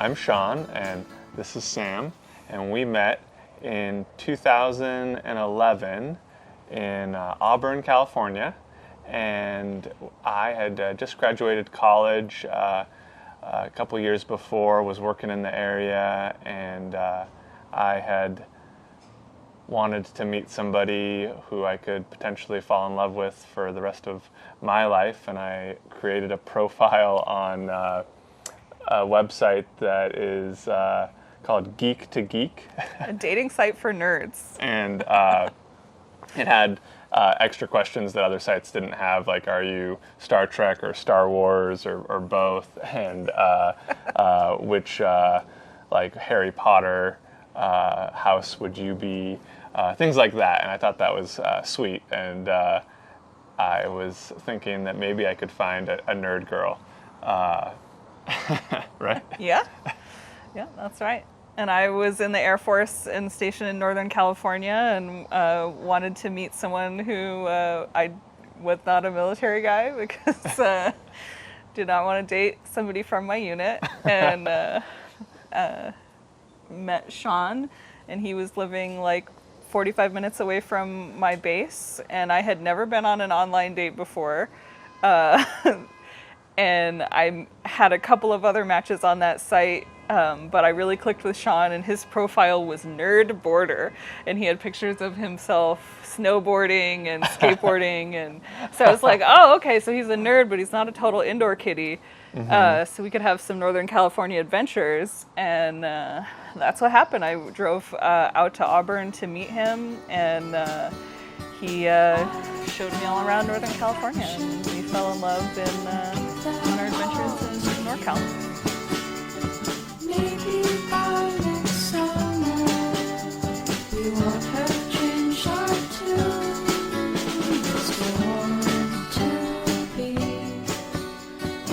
I'm Sean, and this is Sam, and we met in 2011 in Auburn, California, and I had just graduated college a couple years before, was working in the area, and I had wanted to meet somebody who I could potentially fall in love with for the rest of my life, and I created a profile on a website that is called Geek to Geek. A dating site for nerds. And it had extra questions that other sites didn't have, like, are you Star Trek or Star Wars or both, and which like Harry Potter house would you be, things like that. And I thought that was sweet, and I was thinking that maybe I could find a nerd girl, right? Yeah, that's right. And I was in the Air Force and stationed in Northern California, and wanted to meet someone who I was not a military guy, because did not want to date somebody from my unit, and met Sean, and he was living like 45 minutes away from my base, and I had never been on an online date before. And I had a couple of other matches on that site, but I really clicked with Sean, and his profile was nerd boarder, and he had pictures of himself snowboarding and skateboarding, and so I was like, oh, okay, so he's a nerd, but he's not a total indoor kitty. So we could have some Northern California adventures, and that's what happened. I drove out to Auburn to meet him, and he showed me all around Northern California, and we fell in love on our adventures in NorCal. Maybe by next summer we won't have changed our tune. We're still wanting to be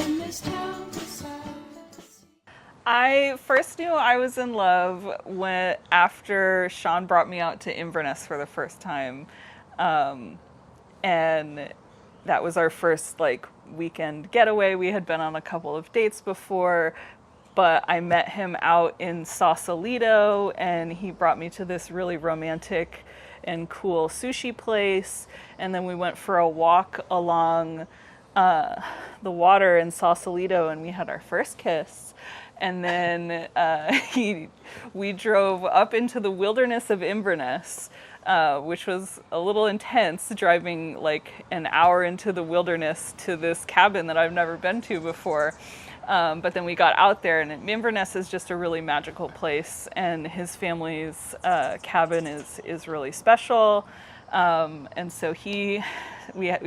in this town beside the sea. I first knew I was in love after Sean brought me out to Inverness for the first time. And that was our first weekend getaway. We had been on a couple of dates before, but I met him out in Sausalito, and he brought me to this really romantic and cool sushi place. And then we went for a walk along the water in Sausalito, and we had our first kiss. And then we drove up into the wilderness of Inverness, which was a little intense, driving an hour into the wilderness to this cabin that I've never been to before. But then we got out there, and Inverness is just a really magical place, and his family's cabin is really special. And so we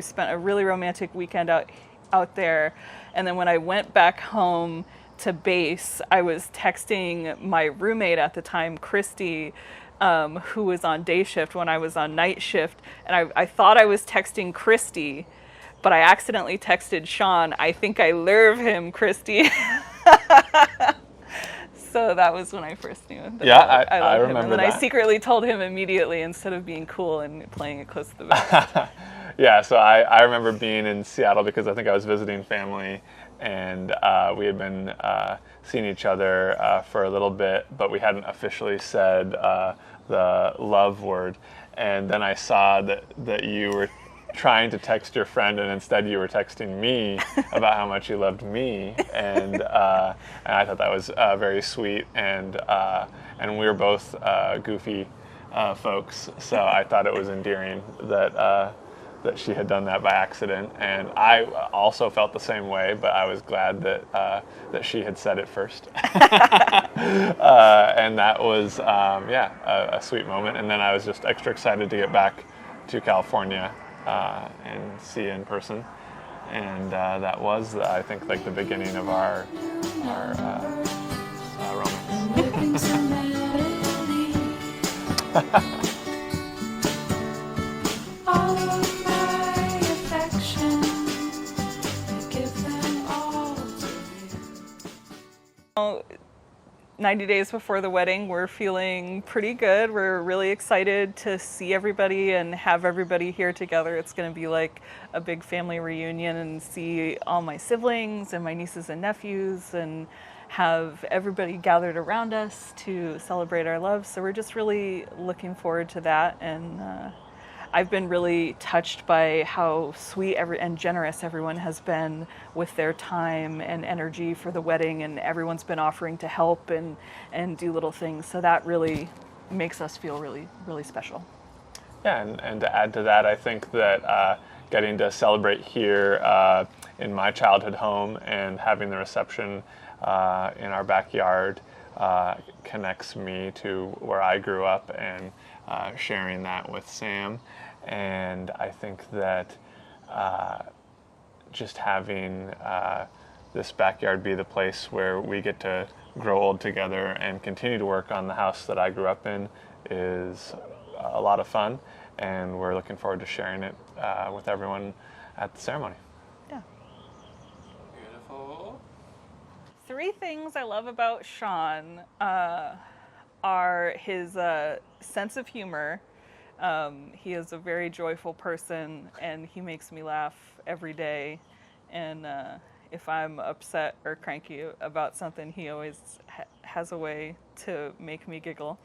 spent a really romantic weekend out there. And then when I went back home to base, I was texting my roommate at the time, Christy, who was on day shift when I was on night shift. And I thought I was texting Christy, but I accidentally texted Sean. I think I love him, Christy. So that was when I first knew that I loved him. And then I secretly told him immediately instead of being cool and playing it close to the vest. Yeah, so I remember being in Seattle because I think I was visiting family, and we had been seeing each other for a little bit, but we hadn't officially said the love word. And then I saw that you were trying to text your friend, and instead you were texting me about how much you loved me, and I thought that was very sweet, and we were both goofy folks, so I thought it was endearing that she had done that by accident, and I also felt the same way, but I was glad that she had said it first. And that was, a sweet moment. And then I was just extra excited to get back to California and see you in person. And that was, I think, the beginning of our romance. All of my affection, I give them all to you. 90 days before the wedding, we're feeling pretty good. We're really excited to see everybody and have everybody here together. It's going to be like a big family reunion and see all my siblings and my nieces and nephews and have everybody gathered around us to celebrate our love. So we're just really looking forward to that. And I've been really touched by how sweet and generous everyone has been with their time and energy for the wedding, and everyone's been offering to help and do little things. So that really makes us feel really, really special. Yeah, and to add to that, I think that getting to celebrate here in my childhood home and having the reception in our backyard connects me to where I grew up, and sharing that with Sam. And I think that just having this backyard be the place where we get to grow old together and continue to work on the house that I grew up in is a lot of fun, and we're looking forward to sharing it with everyone at the ceremony. Yeah. Beautiful. 3 things I love about Sean are his sense of humor. He is a very joyful person, and he makes me laugh every day. And if I'm upset or cranky about something, he always has a way to make me giggle.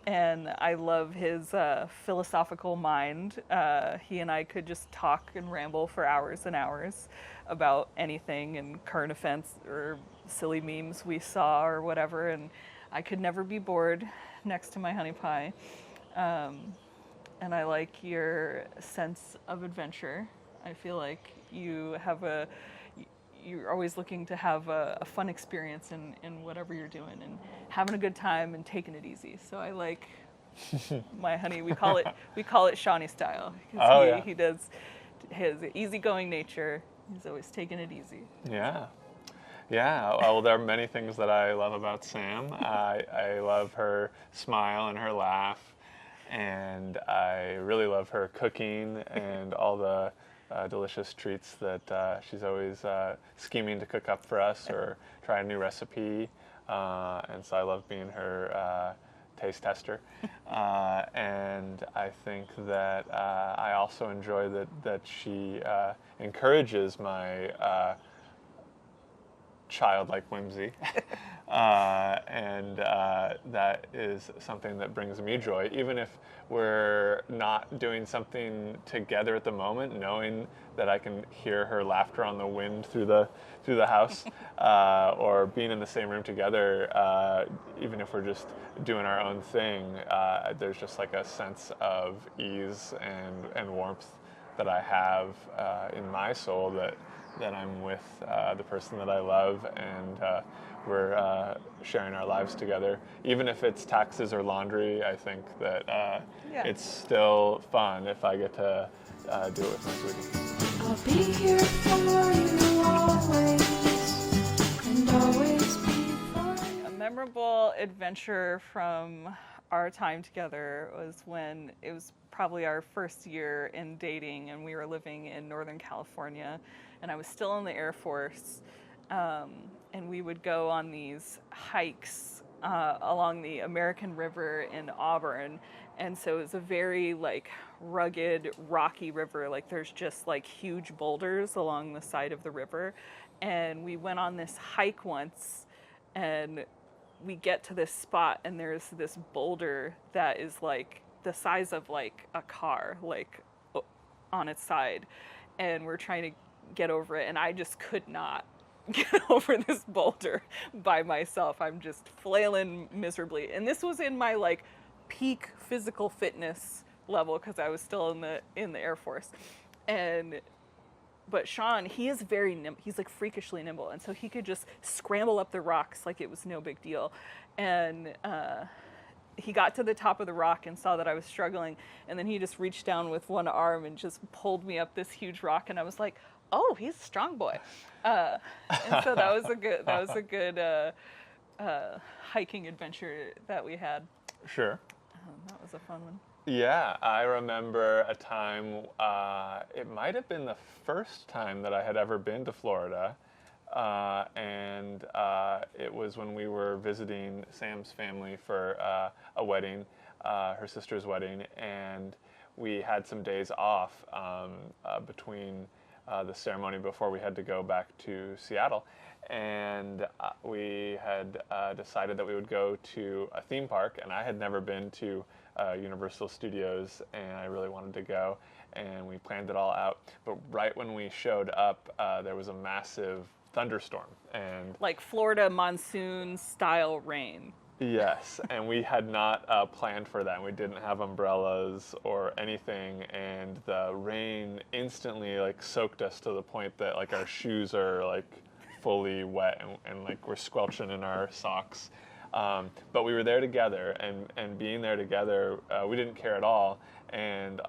And I love his philosophical mind. He and I could just talk and ramble for hours and hours about anything and current events or silly memes we saw or whatever, and I could never be bored next to my honey pie. And I like your sense of adventure. I feel like you're always looking to have a fun experience in whatever you're doing, and having a good time and taking it easy. So I like my honey. We call it Shawnee style, because he does his easygoing nature. He's always taking it easy. Yeah. Yeah, well, there are many things that I love about Sam. I love her smile and her laugh, and I really love her cooking and all the delicious treats that she's always scheming to cook up for us or try a new recipe. And so I love being her taste tester. And I think that I also enjoy that she encourages my childlike whimsy. And that is something that brings me joy, even if we're not doing something together at the moment, knowing that I can hear her laughter on the wind through the house, or being in the same room together, even if we're just doing our own thing, there's just like a sense of ease and warmth that I have in my soul that I'm with the person that I love, and we're sharing our lives together. Even if it's taxes or laundry, I think that it's still fun if I get to do it with my sweetie. I'll be here for you always, and always be for you. A memorable adventure from our time together was when it was probably our first year in dating, and we were living in Northern California, and I was still in the Air Force, and we would go on these hikes along the American River in Auburn. And so it was a very like rugged, rocky river. Like there's just like huge boulders along the side of the river. And we went on this hike once, and we get to this spot, and there's this boulder that is like the size of like a car, like on its side. And we're trying to get over it, and I just could not get over this boulder by myself. I'm just flailing miserably. And this was in my like peak physical fitness level, because I was still in the Air Force. But Sean, he is very nimble. He's like freakishly nimble, and so he could just scramble up the rocks like it was no big deal. And he got to the top of the rock and saw that I was struggling, and then he just reached down with one arm and just pulled me up this huge rock, and I was like, "Oh, he's a strong boy." And so that was a good hiking adventure that we had. Sure. That was a fun one. Yeah, I remember a time, it might have been the first time that I had ever been to Florida, and it was when we were visiting Sam's family for a wedding, her sister's wedding, and we had some days off between the ceremony before we had to go back to Seattle. and we had decided that we would go to a theme park, and I had never been to Universal Studios, and I really wanted to go, and we planned it all out. But right when we showed up, there was a massive thunderstorm, and Like Florida monsoon style rain. yes, and we had not planned for that. We didn't have umbrellas or anything, and the rain instantly like soaked us to the point that like our shoes are like fully wet, and like we're squelching in our socks. But we were there together, and being there together, we didn't care at all, and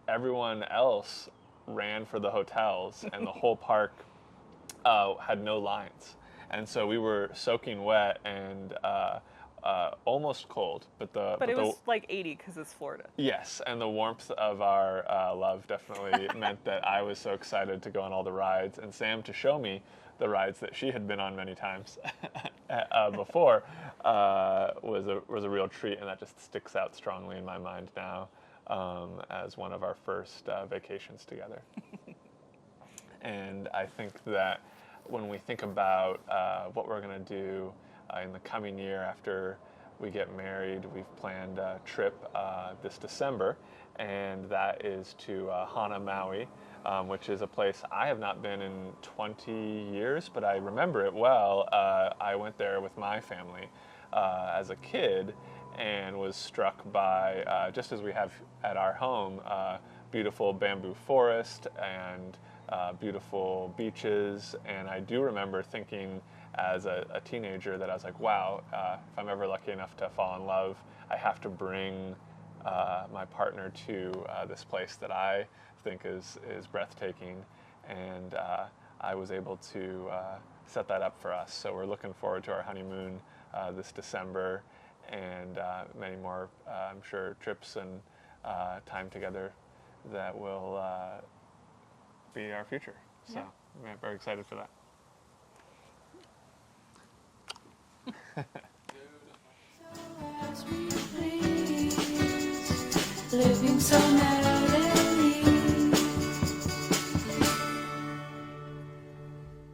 everyone else ran for the hotels, and the whole park had no lines, and so we were soaking wet and almost cold, but But it was like 80 because it's Florida. yes, and the warmth of our love definitely meant that I was so excited to go on all the rides, and Sam to show me the rides that she had been on many times before was a real treat, and that just sticks out strongly in my mind now as one of our first vacations together. And I think that when we think about what we're going to do in the coming year after we get married, we've planned a trip this December, and that is to Hana, Maui, which is a place I have not been in 20 years, but I remember it well. I went there with my family as a kid and was struck by, just as we have at our home, beautiful bamboo forest and beautiful beaches. And I do remember thinking as a teenager that I was like, wow, if I'm ever lucky enough to fall in love, I have to bring my partner to this place that I think is breathtaking. And I was able to set that up for us. So we're looking forward to our honeymoon this December, and many more, I'm sure, trips and time together that will be our future. So I'm very excited for that. As we please, living so